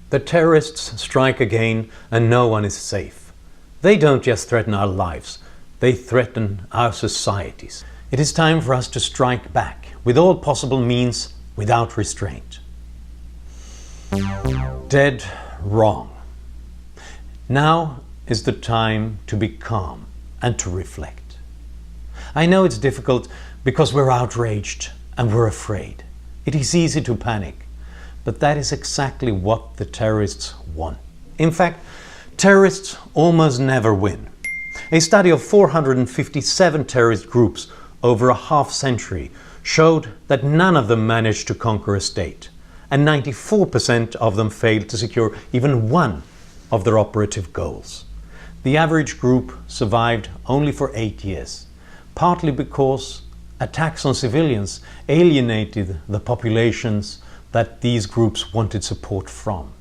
The terrorists strike again and no one is safe. They don't just threaten our lives, they threaten our societies. It is time for us to strike back with all possible means without restraint. Dead wrong. Now is the time to be calm and to reflect. I know it's difficult because we're outraged and we're afraid. It is easy to panic, but that is exactly what the terrorists want. In fact, terrorists almost never win. A study of 457 terrorist groups over a half century showed that none of them managed to conquer a state, and 94% of them failed to secure even one of their operative goals. The average group survived only for 8 years, partly because attacks on civilians alienated the populations that these groups wanted support from.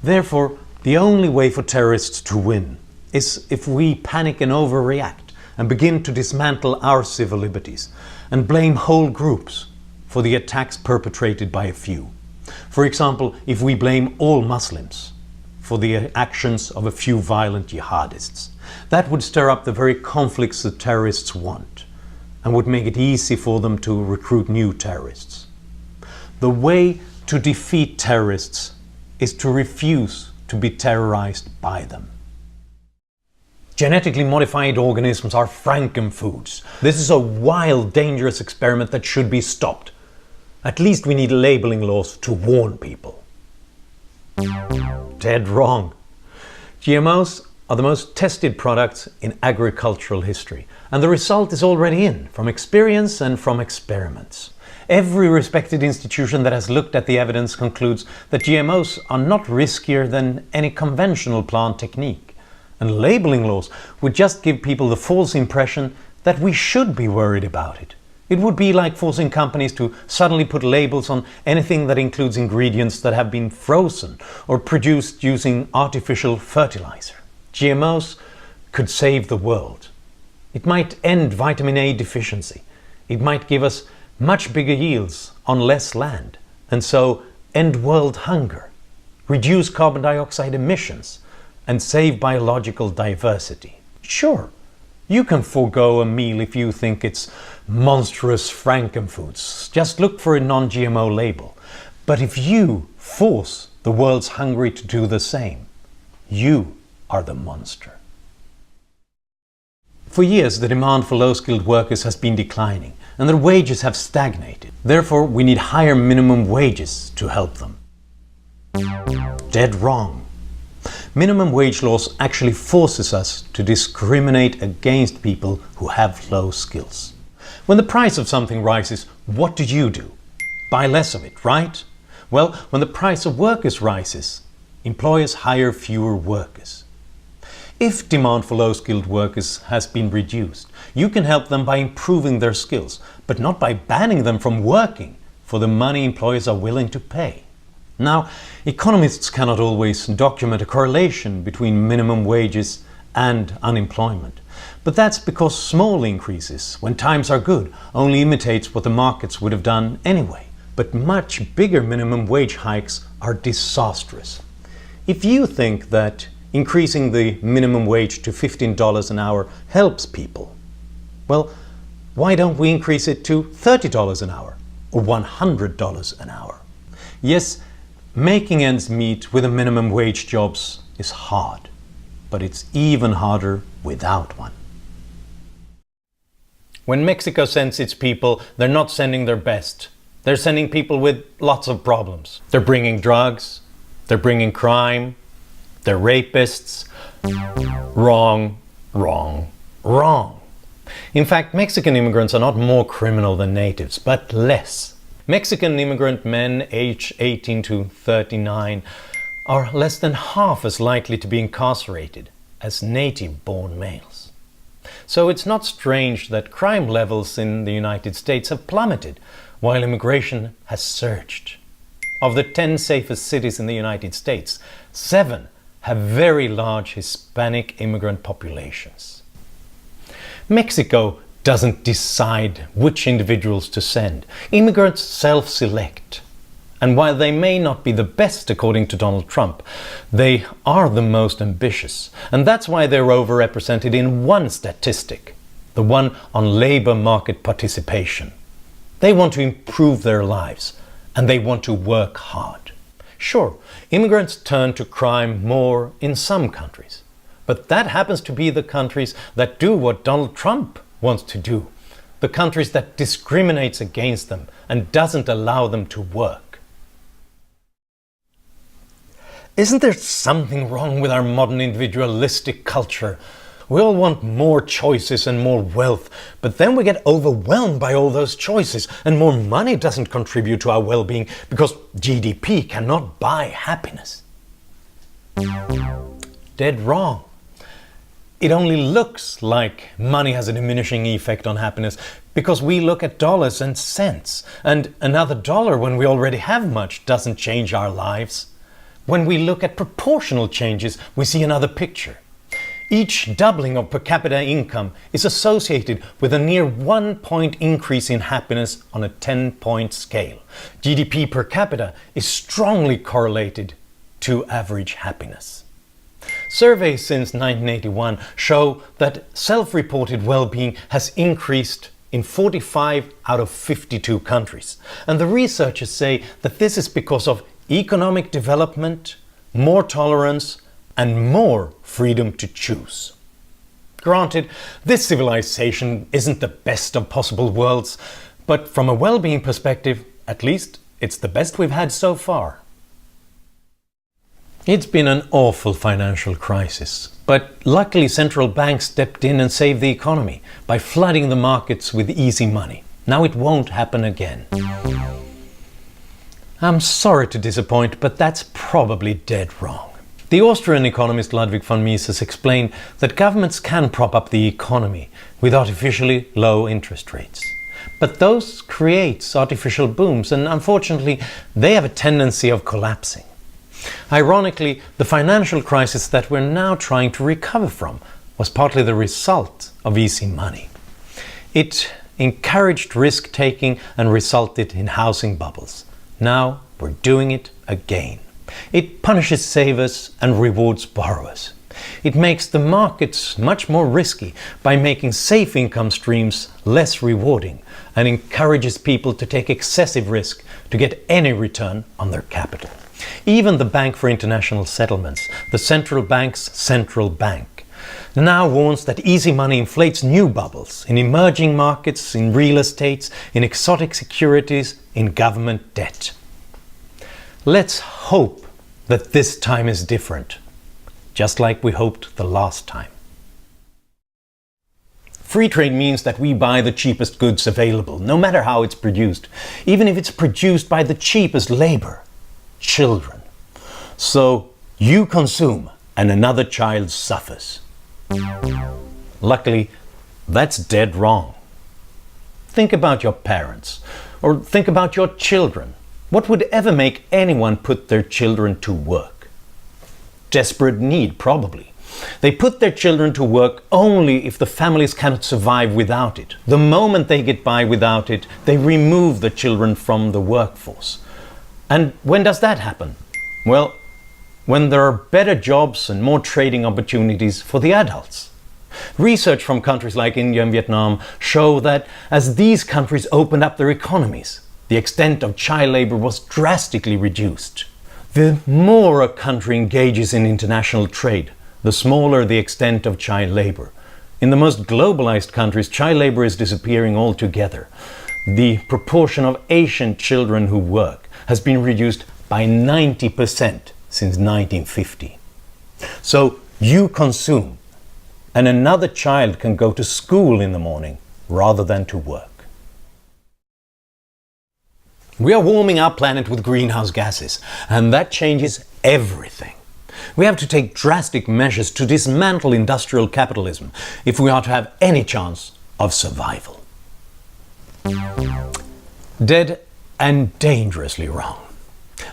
Therefore, the only way for terrorists to win is if we panic and overreact and begin to dismantle our civil liberties and blame whole groups for the attacks perpetrated by a few. For example, if we blame all Muslims for the actions of a few violent jihadists, that would stir up the very conflicts the terrorists want and would make it easy for them to recruit new terrorists. The way to defeat terrorists is to refuse to be terrorized by them. Genetically modified organisms are frankenfoods. This is a wild, dangerous experiment that should be stopped. At least we need labeling laws to warn people. Dead wrong. GMOs are the most tested products in agricultural history, and the result is already in, from experience and from experiments. Every respected institution that has looked at the evidence concludes that GMOs are not riskier than any conventional plant technique. And labeling laws would just give people the false impression that we should be worried about it. It would be like forcing companies to suddenly put labels on anything that includes ingredients that have been frozen or produced using artificial fertilizer. GMOs could save the world. It might end vitamin A deficiency. It might give us much bigger yields on less land, and so end world hunger, reduce carbon dioxide emissions, and save biological diversity. Sure, you can forego a meal if you think it's monstrous frankenfoods. Just look for a non-GMO label. But if you force the world's hungry to do the same, you are the monster. For years, the demand for low-skilled workers has been declining, and their wages have stagnated. Therefore, we need higher minimum wages to help them. Dead wrong. Minimum wage laws actually forces us to discriminate against people who have low skills. When the price of something rises, what do? Buy less of it, right? Well, when the price of workers rises, employers hire fewer workers. If demand for low-skilled workers has been reduced, you can help them by improving their skills, but not by banning them from working for the money employers are willing to pay. Now, economists cannot always document a correlation between minimum wages and unemployment. But that's because small increases, when times are good, only imitates what the markets would have done anyway. But much bigger minimum wage hikes are disastrous. If you think that increasing the minimum wage to $15 an hour helps people, well, why don't we increase it to $30 an hour or $100 an hour? Yes, making ends meet with a minimum wage jobs is hard, but it's even harder without one. When Mexico sends its people, they're not sending their best. They're sending people with lots of problems. They're bringing drugs, they're bringing crime, they're rapists. Wrong, wrong, wrong. In fact, Mexican immigrants are not more criminal than natives, but less. Mexican immigrant men aged 18 to 39 are less than half as likely to be incarcerated as native-born males. So it's not strange that crime levels in the United States have plummeted while immigration has surged. Of the 10 safest cities in the United States, 7 have very large Hispanic immigrant populations. Mexico doesn't decide which individuals to send. Immigrants self-select. And while they may not be the best according to Donald Trump, they are the most ambitious. And that's why they're overrepresented in one statistic, the one on labor market participation. They want to improve their lives, and they want to work hard. Sure, immigrants turn to crime more in some countries, but that happens to be the countries that do what Donald Trump wants to do, the countries that discriminates against them and doesn't allow them to work. Isn't there something wrong with our modern individualistic culture? We all want more choices and more wealth, but then we get overwhelmed by all those choices, and more money doesn't contribute to our well-being because GDP cannot buy happiness. Dead wrong. It only looks like money has a diminishing effect on happiness because we look at dollars and cents, and another dollar when we already have much doesn't change our lives. When we look at proportional changes, we see another picture. Each doubling of per capita income is associated with a near 1-point increase in happiness on a 10-point scale. GDP per capita is strongly correlated to average happiness. Surveys since 1981 show that self-reported well-being has increased in 45 out of 52 countries. And the researchers say that this is because of economic development, more tolerance, and more freedom to choose. Granted, this civilization isn't the best of possible worlds, but from a well-being perspective, at least it's the best we've had so far. It's been an awful financial crisis, but luckily central banks stepped in and saved the economy by flooding the markets with easy money. Now it won't happen again. I'm sorry to disappoint, but that's probably dead wrong. The Austrian economist Ludwig von Mises explained that governments can prop up the economy with artificially low interest rates. But those create artificial booms, and unfortunately they have a tendency of collapsing. Ironically, the financial crisis that we're now trying to recover from was partly the result of easy money. It encouraged risk-taking and resulted in housing bubbles. Now we're doing it again. It punishes savers and rewards borrowers. It makes the markets much more risky by making safe income streams less rewarding and encourages people to take excessive risk to get any return on their capital. Even the Bank for International Settlements, the central bank's central bank, now warns that easy money inflates new bubbles in emerging markets, in real estates, in exotic securities, in government debt. Let's hope that this time is different, just like we hoped the last time. Free trade means that we buy the cheapest goods available, no matter how it's produced, even if it's produced by the cheapest labor, children. So you consume and another child suffers. Luckily, that's dead wrong. Think about your parents, or think about your children. What would ever make anyone put their children to work? Desperate need, probably. They put their children to work only if the families cannot survive without it. The moment they get by without it, they remove the children from the workforce. And when does that happen? Well, when there are better jobs and more trading opportunities for the adults. Research from countries like India and Vietnam show that as these countries opened up their economies, the extent of child labor was drastically reduced. The more a country engages in international trade, the smaller the extent of child labor. In the most globalized countries, child labor is disappearing altogether. The proportion of Asian children who work has been reduced by 90% since 1950. So you consume, and another child can go to school in the morning rather than to work. We are warming our planet with greenhouse gases, and that changes everything. We have to take drastic measures to dismantle industrial capitalism if we are to have any chance of survival. Dead and dangerously wrong.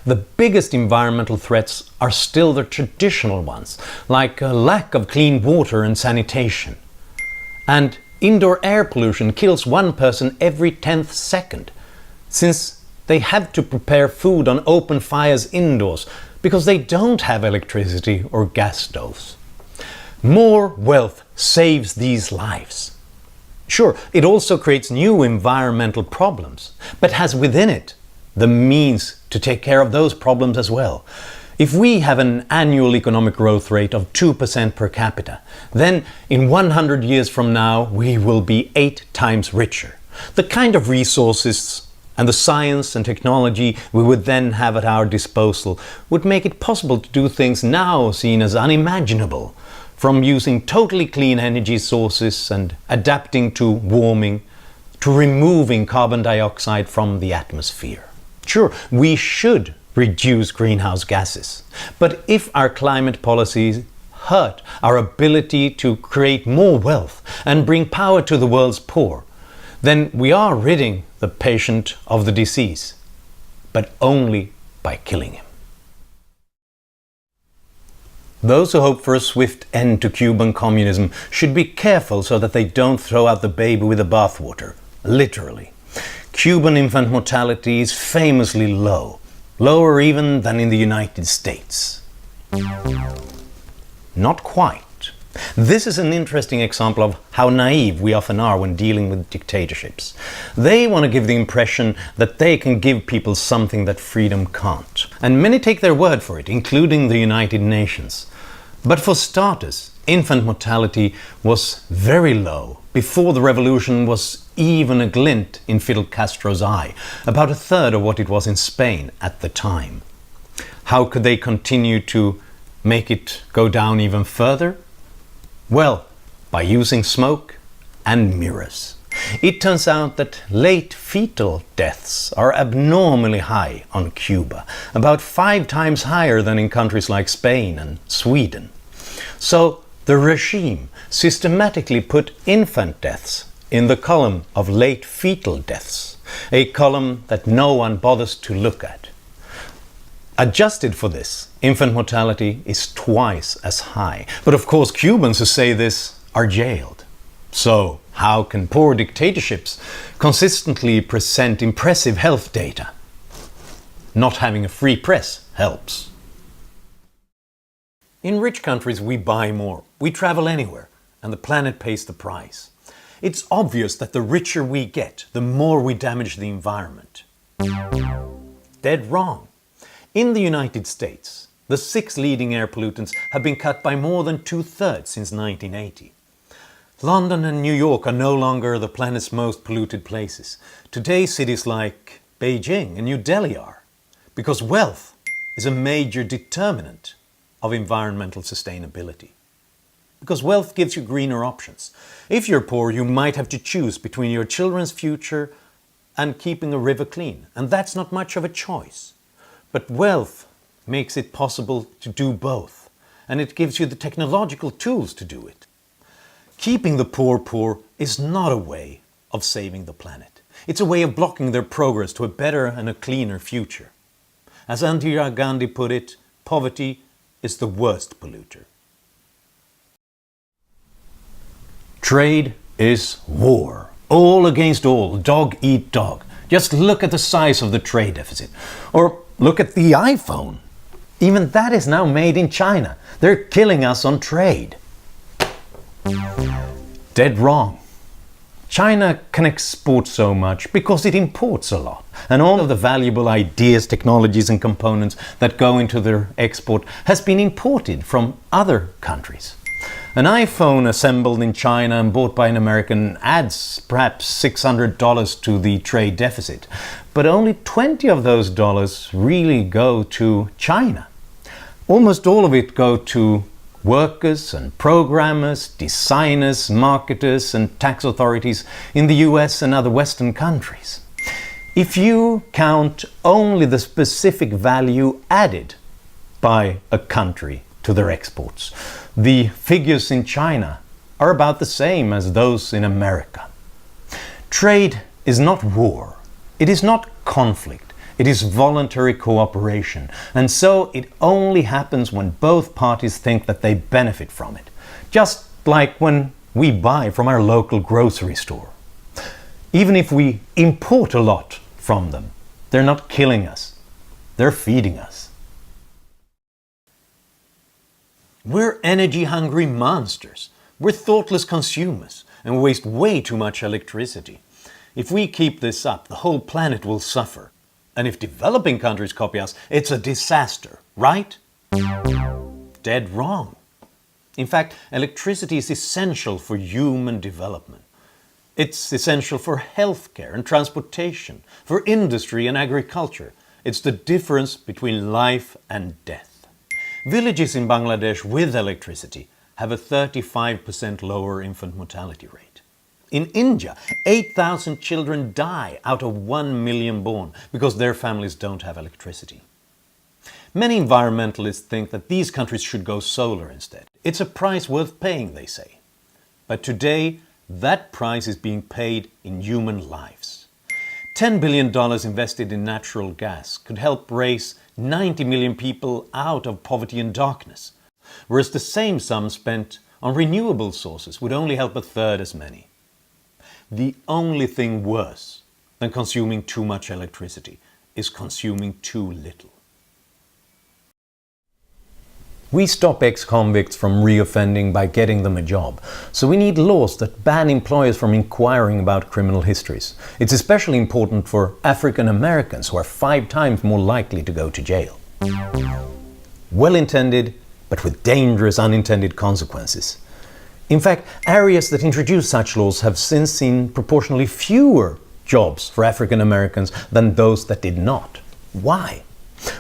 The biggest environmental threats are still the traditional ones, like a lack of clean water and sanitation. And indoor air pollution kills one person every 10th second. Since They have to prepare food on open fires indoors because they don't have electricity or gas stoves. More wealth saves these lives. Sure, it also creates new environmental problems, but has within it the means to take care of those problems as well. If we have an annual economic growth rate of 2% per capita, then in 100 years from now we will be 8 times richer. The kind of resources and the science and technology we would then have at our disposal would make it possible to do things now seen as unimaginable, from using totally clean energy sources and adapting to warming, to removing carbon dioxide from the atmosphere. Sure, we should reduce greenhouse gases, but if our climate policies hurt our ability to create more wealth and bring power to the world's poor, then we are ridding the patient of the disease, but only by killing him. Those who hope for a swift end to Cuban communism should be careful so that they don't throw out the baby with the bathwater, literally. Cuban infant mortality is famously low, lower even than in the United States. Not quite. This is an interesting example of how naive we often are when dealing with dictatorships. They want to give the impression that they can give people something that freedom can't. And many take their word for it, including the United Nations. But for starters, infant mortality was very low before the revolution was even a glint in Fidel Castro's eye, about a third of what it was in Spain at the time. How could they continue to make it go down even further? Well, by using smoke and mirrors. It turns out that late fetal deaths are abnormally high on Cuba, about 5 times higher than in countries like Spain and Sweden. So the regime systematically put infant deaths in the column of late fetal deaths, a column that no one bothers to look at. Adjusted for this, infant mortality is twice as high. But of course, Cubans who say this are jailed. So, how can poor dictatorships consistently present impressive health data? Not having a free press helps. In rich countries, we buy more, we travel anywhere, and the planet pays the price. It's obvious that the richer we get, the more we damage the environment. Dead wrong. In the United States, the 6 leading air pollutants have been cut by more than 2/3 since 1980. London and New York are no longer the planet's most polluted places. Today, cities like Beijing and New Delhi are, because wealth is a major determinant of environmental sustainability. Because wealth gives you greener options. If you're poor, you might have to choose between your children's future and keeping a river clean, and that's not much of a choice. But wealth makes it possible to do both, and it gives you the technological tools to do it. Keeping the poor poor is not a way of saving the planet. It's a way of blocking their progress to a better and a cleaner future. As Indira Gandhi put it, poverty is the worst polluter. Trade is war. All against all, dog eat dog. Just look at the size of the trade deficit. Or look at the iPhone. Even that is now made in China. They're killing us on trade. Dead wrong. China can export so much because it imports a lot. And all of the valuable ideas, technologies and components that go into their export has been imported from other countries. An iPhone assembled in China and bought by an American adds perhaps $600 to the trade deficit. But only 20 of those dollars really go to China. Almost all of it go to workers and programmers, designers, marketers and tax authorities in the US and other Western countries. If you count only the specific value added by a country to their exports, the figures in China are about the same as those in America. Trade is not war. It is not conflict. It is voluntary cooperation. And so it only happens when both parties think that they benefit from it. Just like when we buy from our local grocery store. Even if we import a lot from them, They're not killing us. They're feeding us. We're energy-hungry monsters. We're thoughtless consumers and waste way too much electricity. If we keep this up, the whole planet will suffer. And if developing countries copy us, it's a disaster, right? Dead wrong. In fact, electricity is essential for human development. It's essential for healthcare and transportation, for industry and agriculture. It's the difference between life and death. Villages in Bangladesh with electricity have a 35% lower infant mortality rate. In India, 8,000 children die out of 1 million born because their families don't have electricity. Many environmentalists think that these countries should go solar instead. It's a price worth paying, they say. But today, that price is being paid in human lives. $10 billion invested in natural gas could help raise 90 million people out of poverty and darkness, whereas the same sum spent on renewable sources would only help a third as many. The only thing worse than consuming too much electricity is consuming too little. We stop ex-convicts from reoffending by getting them a job, so we need laws that ban employers from inquiring about criminal histories. It's especially important for African Americans who are 5 times more likely to go to jail. Well-intended, but with dangerous unintended consequences. In fact, areas that introduce such laws have since seen proportionally fewer jobs for African Americans than those that did not. Why?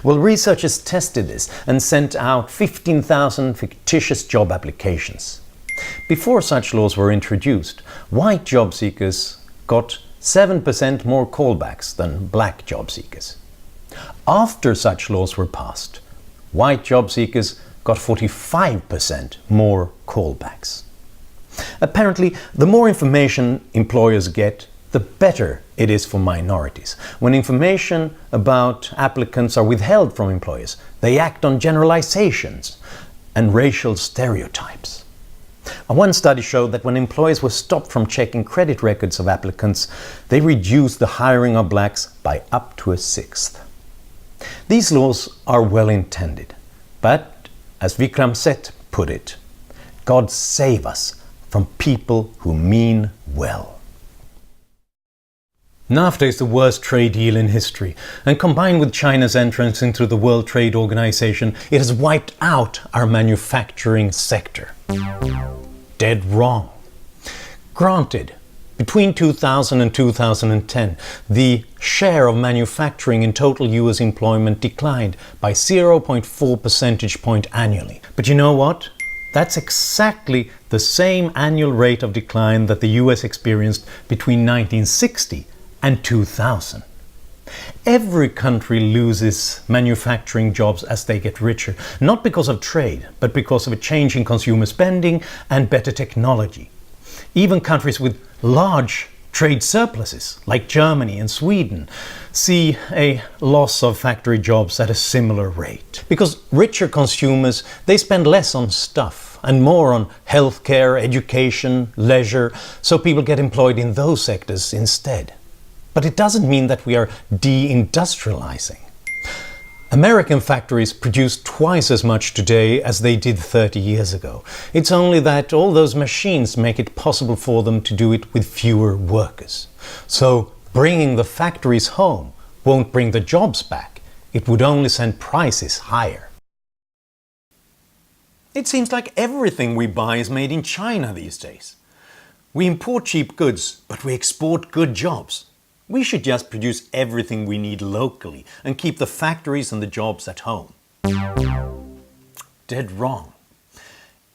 Well, researchers tested this and sent out 15,000 fictitious job applications. Before such laws were introduced, white job seekers got 7% more callbacks than black job seekers. After such laws were passed, white job seekers got 45% more callbacks. Apparently, the more information employers get, the better it is for minorities. When information about applicants are withheld from employers, they act on generalizations and racial stereotypes. One study showed that when employers were stopped from checking credit records of applicants, they reduced the hiring of blacks by up to 1/6. These laws are well intended, but as Vikram Seth put it, God save us from people who mean well. NAFTA is the worst trade deal in history, and combined with China's entrance into the World Trade Organization, it has wiped out our manufacturing sector. Dead wrong. Granted, between 2000 and 2010, the share of manufacturing in total US employment declined by 0.4 percentage point annually. But you know what? That's exactly the same annual rate of decline that the US experienced between 1960 and 2000. Every country loses manufacturing jobs as they get richer, not because of trade, but because of a change in consumer spending and better technology. Even countries with large trade surpluses, like Germany and Sweden, see a loss of factory jobs at a similar rate. Because richer consumers, they spend less on stuff and more on healthcare, education, leisure, so people get employed in those sectors instead. But it doesn't mean that we are deindustrializing. American factories produce twice as much today as they did 30 years ago. It's only that all those machines make it possible for them to do it with fewer workers. So bringing the factories home won't bring the jobs back. It would only send prices higher. It seems like everything we buy is made in China these days. We import cheap goods, but we export good jobs. We should just produce everything we need locally and keep the factories and the jobs at home. Dead wrong.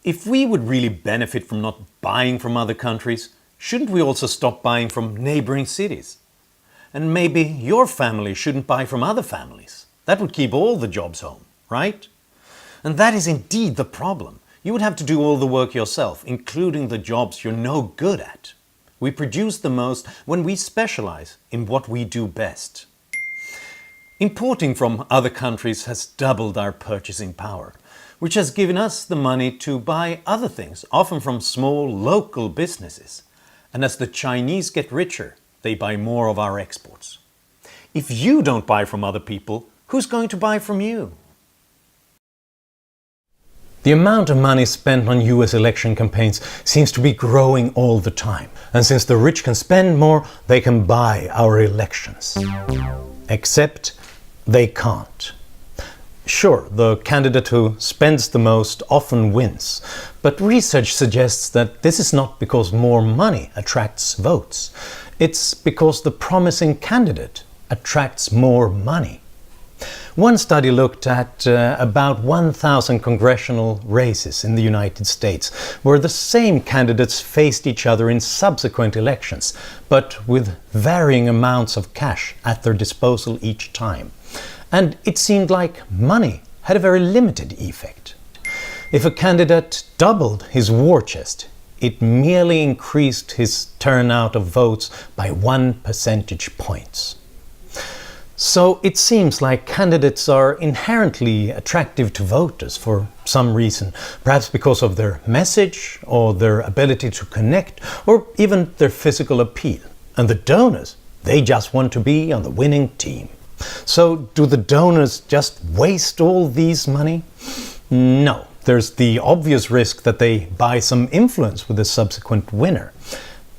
If we would really benefit from not buying from other countries, shouldn't we also stop buying from neighboring cities? And maybe your family shouldn't buy from other families. That would keep all the jobs home, right? And that is indeed the problem. You would have to do all the work yourself, including the jobs you're no good at. We produce the most when we specialize in what we do best. Importing from other countries has doubled our purchasing power, which has given us the money to buy other things, often from small local businesses. And as the Chinese get richer, they buy more of our exports. If you don't buy from other people, who's going to buy from you? The amount of money spent on US election campaigns seems to be growing all the time. And since the rich can spend more, they can buy our elections. Except they can't. Sure, the candidate who spends the most often wins, but research suggests that this is not because more money attracts votes. It's because the promising candidate attracts more money. One study looked at about 1,000 congressional races in the United States, where the same candidates faced each other in subsequent elections, but with varying amounts of cash at their disposal each time. And it seemed like money had a very limited effect. If a candidate doubled his war chest, it merely increased his turnout of votes by 1 percentage point. So it seems like candidates are inherently attractive to voters for some reason, perhaps because of their message or their ability to connect or even their physical appeal. And the donors, they just want to be on the winning team. So do the donors just waste all these money? No, there's the obvious risk that they buy some influence with the subsequent winner.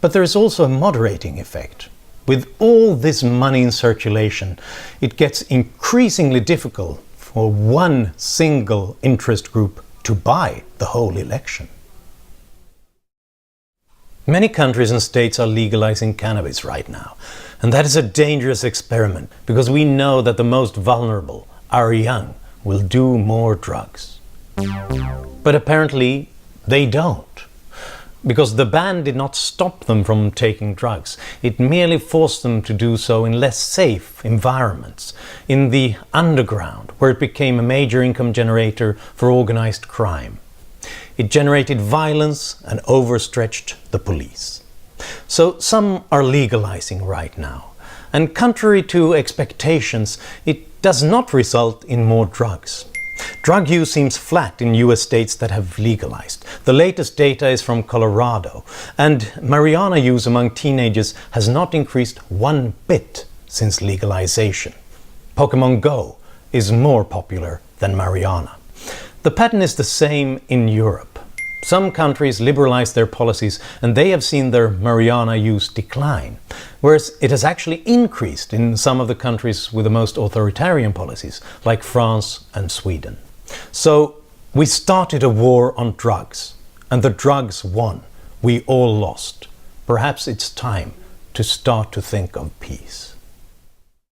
But there is also a moderating effect. With all this money in circulation, it gets increasingly difficult for one single interest group to buy the whole election. Many countries and states are legalizing cannabis right now, and that is a dangerous experiment because we know that the most vulnerable, our young, will do more drugs. But apparently they don't. Because the ban did not stop them from taking drugs. It merely forced them to do so in less safe environments, in the underground, where it became a major income generator for organized crime. It generated violence and overstretched the police. So some are legalizing right now. And contrary to expectations, it does not result in more drugs. Drug use seems flat in US states that have legalized. The latest data is from Colorado, and marijuana use among teenagers has not increased one bit since legalization. Pokémon Go is more popular than marijuana. The pattern is the same in Europe. Some countries liberalize their policies and they have seen their marijuana use decline, whereas it has actually increased in some of the countries with the most authoritarian policies, like France and Sweden. So we started a war on drugs, and the drugs won. We all lost. Perhaps it's time to start to think of peace.